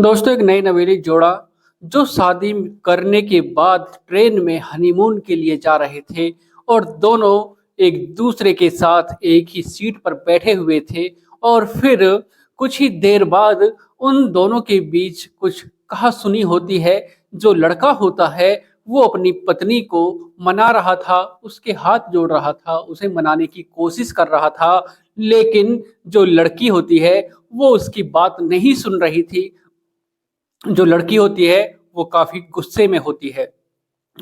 दोस्तों, एक नई नवेली जोड़ा जो शादी करने के बाद ट्रेन में हनीमून के लिए जा रहे थे और दोनों एक दूसरे के साथ एक ही सीट पर बैठे हुए थे। और फिर कुछ ही देर बाद उन दोनों के बीच कुछ कहा-सुनी होती है। जो लड़का होता है वो अपनी पत्नी को मना रहा था, उसके हाथ जोड़ रहा था, उसे मनाने की कोशिश कर रहा था, लेकिन जो लड़की होती है वो उसकी बात नहीं सुन रही थी। जो लड़की होती है वो काफ़ी गुस्से में होती है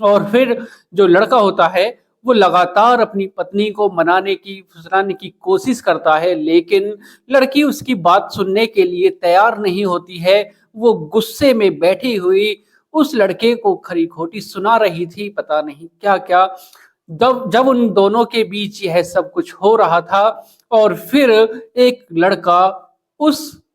और फिर जो लड़का होता है वो लगातार अपनी पत्नी को मनाने की, फुसलाने की कोशिश करता है, लेकिन लड़की उसकी बात सुनने के लिए तैयार नहीं होती है। वो गुस्से में बैठी हुई उस लड़के को खरी-खोटी सुना रही थी, पता नहीं क्या-क्या। जब जब उन दोनों के बीच यह सब कुछ हो रहा था और फिर एक लड़का उस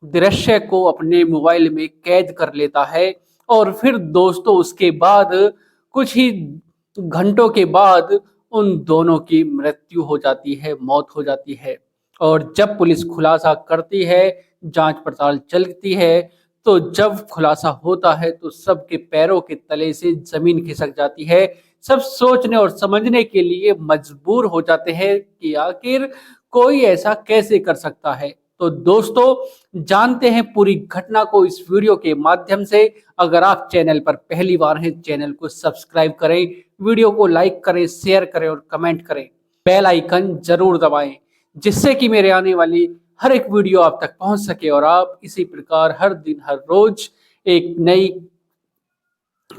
दृश्य को अपने मोबाइल में कैद कर लेता है और फिर दोस्तों उसके बाद कुछ ही घंटों के बाद उन दोनों की मृत्यु हो जाती है, मौत हो जाती है। और जब पुलिस खुलासा करती है, जांच पड़ताल चलती है, तो जब खुलासा होता है तो सबके पैरों के तले से जमीन खिसक जाती है। सब सोचने और समझने के लिए मजबूर हो जाते हैं कि आखिर कोई ऐसा कैसे कर सकता है। तो दोस्तों, जानते हैं पूरी घटना को इस वीडियो के माध्यम से। अगर आप चैनल पर पहली बार हैं, चैनल को सब्सक्राइब करें, वीडियो को लाइक करें, शेयर करें और कमेंट करें। बेल आइकन जरूर दबाएं, जिससे कि मेरे आने वाली हर एक वीडियो आप तक पहुंच सके और आप इसी प्रकार हर दिन हर रोज एक नई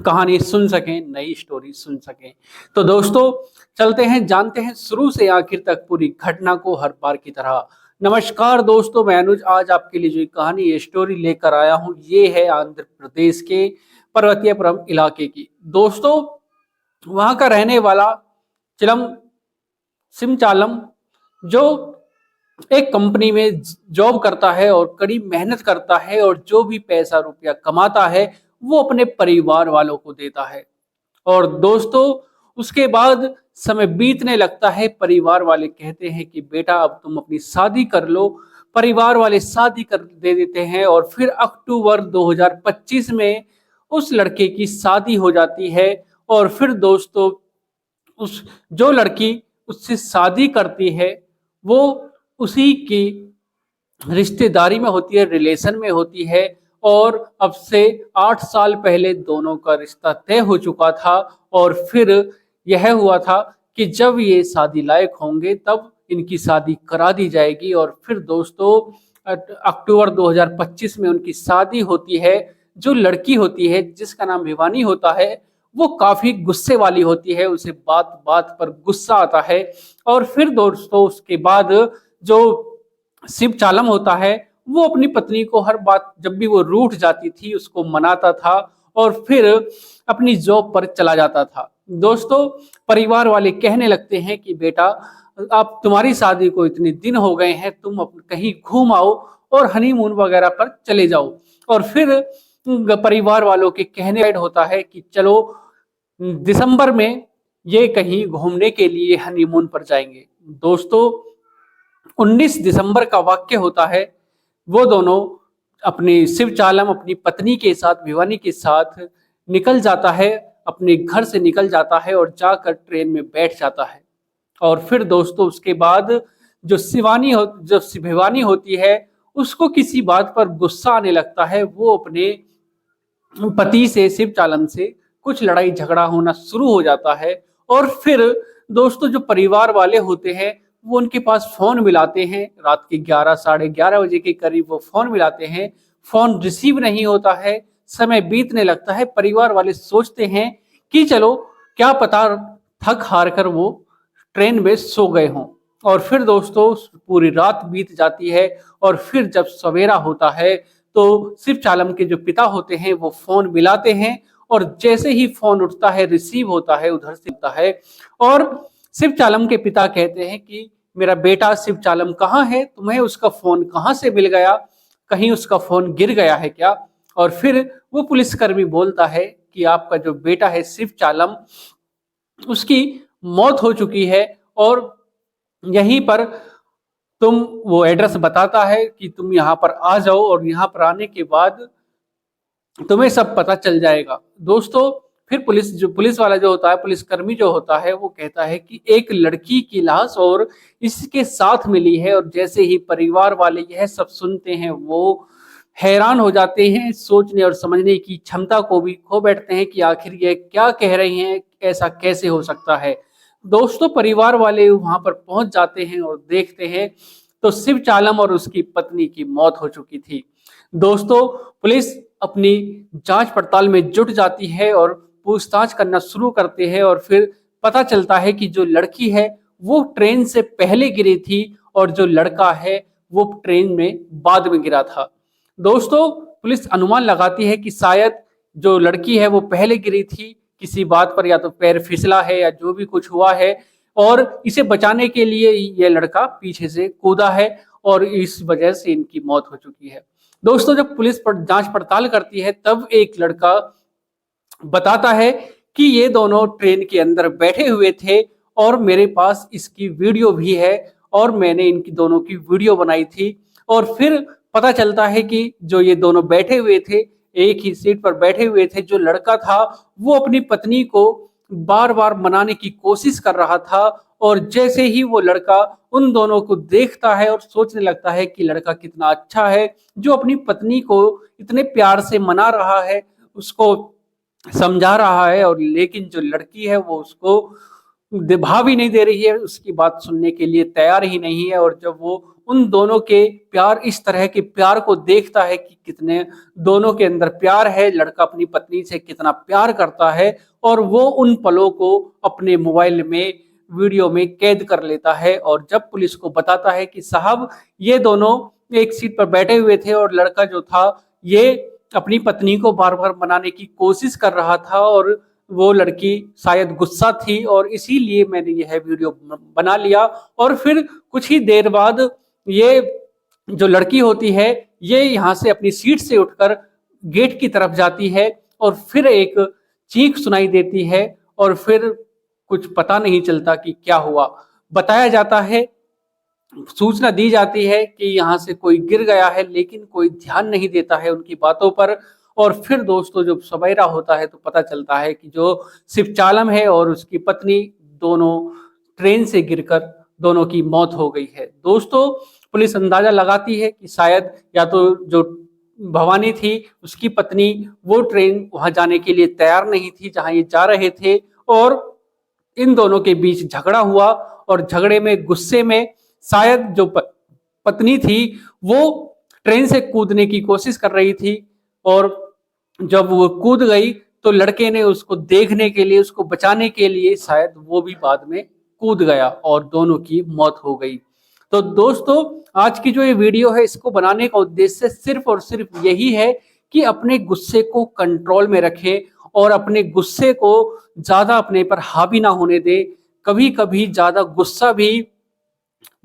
कहानी सुन सकें, नई स्टोरी सुन सकें। तो दोस्तों, चलते हैं, जानते हैं शुरू से आखिर तक पूरी घटना को हर बार की तरह। नमस्कार दोस्तों, मैं अनुज आज आपके लिए जो कहानी ये स्टोरी लेकर आया हूँ ये है आंध्र प्रदेश के पर्वतीयपुरम इलाके की। दोस्तों, वहाँ का रहने वाला चिलम सिमचालम जो एक कंपनी में जॉब करता है और कड़ी मेहनत करता है और जो भी पैसा रुपया कमाता है वो अपने परिवार वालों को देता है। और दोस्तों, उसके बाद समय बीतने लगता है, परिवार वाले कहते हैं कि बेटा अब तुम अपनी शादी कर लो। परिवार वाले शादी कर दे देते हैं और फिर अक्टूबर 2025 में उस लड़के की शादी हो जाती है। और फिर दोस्तों, उस जो लड़की उससे शादी करती है वो उसी की रिश्तेदारी में होती है, रिलेशन में होती है। और अब से 8 साल पहले दोनों का रिश्ता तय हो चुका था और फिर यह हुआ था कि जब ये शादी लायक होंगे तब इनकी शादी करा दी जाएगी। और फिर दोस्तों, अक्टूबर 2025 में उनकी शादी होती है। जो लड़की होती है जिसका नाम भिवानी होता है वो काफी गुस्से वाली होती है, उसे बात बात पर गुस्सा आता है। और फिर दोस्तों, उसके बाद जो शिव चालम होता है वो अपनी पत्नी को हर बात, जब भी वो रूठ जाती थी, उसको मनाता था और फिर अपनी जॉब पर चला जाता था। दोस्तों, परिवार वाले कहने लगते हैं कि बेटा अब तुम्हारी शादी को इतने दिन हो गए हैं, तुम कहीं घूम आओ और हनीमून वगैरह पर चले जाओ। और फिर परिवार वालों के कहने ऐड होता है कि चलो दिसंबर में ये कहीं घूमने के लिए हनीमून पर जाएंगे। दोस्तों, 19 दिसंबर का वाक्य होता है। वो दोनों अपने शिव चालम अपनी पत्नी के साथ, भिवानी के साथ निकल जाता है, अपने घर से निकल जाता है और जाकर ट्रेन में बैठ जाता है। और फिर दोस्तों, उसके बाद जो भिवानी होती है उसको किसी बात पर गुस्सा आने लगता है। वो अपने पति से, शिव चालम से कुछ लड़ाई झगड़ा होना शुरू हो जाता है। और फिर दोस्तों, जो परिवार वाले होते हैं वो उनके पास फोन मिलाते हैं, रात के 11 साढ़े 11 बजे के करीब वो फोन मिलाते हैं। फोन रिसीव नहीं होता है, समय बीतने लगता है। परिवार वाले सोचते हैं कि चलो क्या पता थक हार कर वो ट्रेन में सो गए हों। और फिर दोस्तों, पूरी रात बीत जाती है और फिर जब सवेरा होता है तो शिव चालम के जो पिता होते हैं वो फोन मिलाते हैं और जैसे ही फोन उठता है, रिसीव होता है, उधर से होता है और शिव चालम के पिता कहते हैं कि मेरा बेटा शिव चालम कहाँ है, तुम्हें उसका फोन कहाँ से मिल गया, कहीं उसका फोन गिर गया है क्या। और फिर वो पुलिसकर्मी बोलता है कि आपका जो बेटा है शिव चालम, उसकी मौत हो चुकी है और यहीं पर वो एड्रेस बताता है कि तुम यहाँ पर आ जाओ और यहाँ पर आने के बाद तुम्हें सब पता चल जाएगा। दोस्तों फिर पुलिस वाला जो होता है, पुलिसकर्मी जो होता है, वो कहता है कि एक लड़की की लाश और इसके साथ मिली है। और जैसे ही परिवार वाले यह सब सुनते हैं वो हैरान हो जाते हैं, सोचने और समझने की क्षमता को भी खो बैठते हैं कि आखिर ये क्या कह रही हैं, ऐसा कैसे हो सकता है। दोस्तों परिवार वाले वहां पर पहुंच जाते हैं और देखते हैं तो शिव चालम और उसकी पत्नी की मौत हो चुकी थी। दोस्तों पुलिस अपनी जांच पड़ताल में जुट जाती है और पूछताछ करना शुरू करते हैं और फिर पता चलता है कि जो लड़की है वो ट्रेन से पहले गिरी थी और जो लड़का है वो ट्रेन में बाद में गिरा था। दोस्तों पुलिस अनुमान लगाती है कि शायद जो लड़की है वो पहले गिरी थी किसी बात पर, या तो पैर फिसला है या जो भी कुछ हुआ है, और इसे बचाने के लिए ये लड़का पीछे से कूदा है और इस वजह से इनकी मौत हो चुकी है। दोस्तों जब पुलिस पर जांच पड़ताल करती है तब एक लड़का बताता है कि ये दोनों ट्रेन के अंदर बैठे हुए थे और मेरे पास इसकी वीडियो भी है और मैंने इनकी दोनों की वीडियो बनाई थी। और फिर पता चलता है कि जो ये दोनों बैठे हुए थे, एक ही सीट पर बैठे हुए थे, जो लड़का था वो अपनी पत्नी को बार बार मनाने की कोशिश कर रहा था। और जैसे ही वो लड़का उन दोनों को देखता है और सोचने लगता है कि लड़का कितना अच्छा है जो अपनी पत्नी को इतने प्यार से मना रहा है, उसको समझा रहा है, और लेकिन जो लड़की है वो उसको भाव ही नहीं दे रही है, उसकी बात सुनने के लिए तैयार ही नहीं है। और जब वो उन दोनों के प्यार, इस तरह के प्यार को देखता है कि कितने दोनों के अंदर प्यार है, लड़का अपनी पत्नी से कितना प्यार करता है, और वो उन पलों को अपने मोबाइल में वीडियो में कैद कर लेता है। और जब पुलिस को बताता है कि साहब ये दोनों एक सीट पर बैठे हुए थे और लड़का जो था ये अपनी पत्नी को बार बार मनाने की कोशिश कर रहा था और वो लड़की शायद गुस्सा थी और इसीलिए मैंने यह वीडियो बना लिया। और फिर कुछ ही देर बाद ये जो लड़की होती है ये यहाँ से अपनी सीट से उठकर गेट की तरफ जाती है और फिर एक चीख सुनाई देती है और फिर कुछ पता नहीं चलता कि क्या हुआ। बताया जाता है, सूचना दी जाती है कि यहाँ से कोई गिर गया है, लेकिन कोई ध्यान नहीं देता है उनकी बातों पर। और फिर दोस्तों जब सवेरा होता है तो पता चलता है कि जो शिव चालम है और उसकी पत्नी दोनों ट्रेन से गिरकर दोनों की मौत हो गई है। दोस्तों पुलिस अंदाजा लगाती है कि शायद या तो जो भवानी थी उसकी पत्नी वो ट्रेन वहां जाने के लिए तैयार नहीं थी जहां ये जा रहे थे, और इन दोनों के बीच झगड़ा हुआ और झगड़े में गुस्से में शायद जो पत्नी थी वो ट्रेन से कूदने की कोशिश कर रही थी, और जब वो कूद गई तो लड़के ने उसको देखने के लिए, उसको बचाने के लिए शायद वो भी बाद में कूद गया और दोनों की मौत हो गई। तो दोस्तों आज की जो ये वीडियो है इसको बनाने का उद्देश्य सिर्फ और सिर्फ यही है कि अपने गुस्से को कंट्रोल में रखें और अपने गुस्से को ज्यादा अपने पर हावी ना होने दें। कभी कभी ज्यादा गुस्सा भी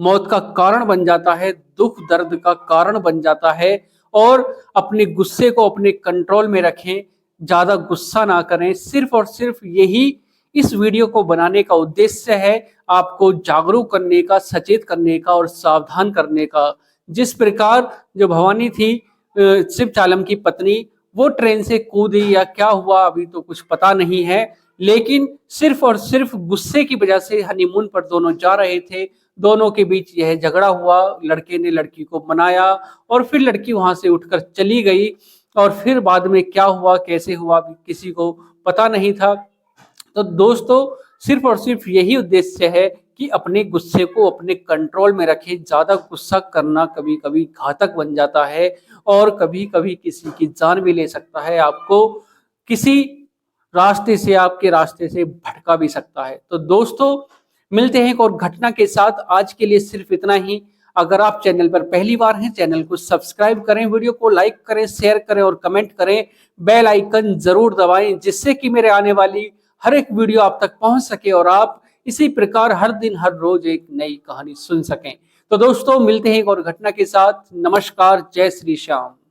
मौत का कारण बन जाता है, दुख दर्द का कारण बन जाता है। और अपने गुस्से को अपने कंट्रोल में रखें, ज्यादा गुस्सा ना करें। सिर्फ और सिर्फ यही इस वीडियो को बनाने का उद्देश्य है, आपको जागरूक करने का, सचेत करने का और सावधान करने का। जिस प्रकार जो भवानी थी शिव चालम की पत्नी, वो ट्रेन से कूदी या क्या हुआ अभी तो कुछ पता नहीं है, लेकिन सिर्फ और सिर्फ गुस्से की वजह से हनीमून पर दोनों जा रहे थे, दोनों के बीच यह झगड़ा हुआ, लड़के ने लड़की को मनाया और फिर लड़की वहां से उठकर चली गई। और फिर बाद में क्या हुआ, कैसे हुआ, किसी को पता नहीं था। तो दोस्तों सिर्फ और सिर्फ यही उद्देश्य है कि अपने गुस्से को अपने कंट्रोल में रखें। ज्यादा गुस्सा करना कभी कभी घातक बन जाता है और कभी कभी किसी की जान भी ले सकता है, आपको किसी रास्ते से, आपके रास्ते से भटका भी सकता है। तो दोस्तों मिलते हैं एक और घटना के साथ, आज के लिए सिर्फ इतना ही। अगर आप चैनल पर पहली बार हैं, चैनल को सब्सक्राइब करें, वीडियो को लाइक करें, शेयर करें और कमेंट करें। बेल आइकन जरूर दबाएं जिससे कि मेरे आने वाली हर एक वीडियो आप तक पहुंच सके और आप इसी प्रकार हर दिन हर रोज एक नई कहानी सुन सकें। तो दोस्तों मिलते हैं एक और घटना के साथ। नमस्कार, जय श्री श्याम।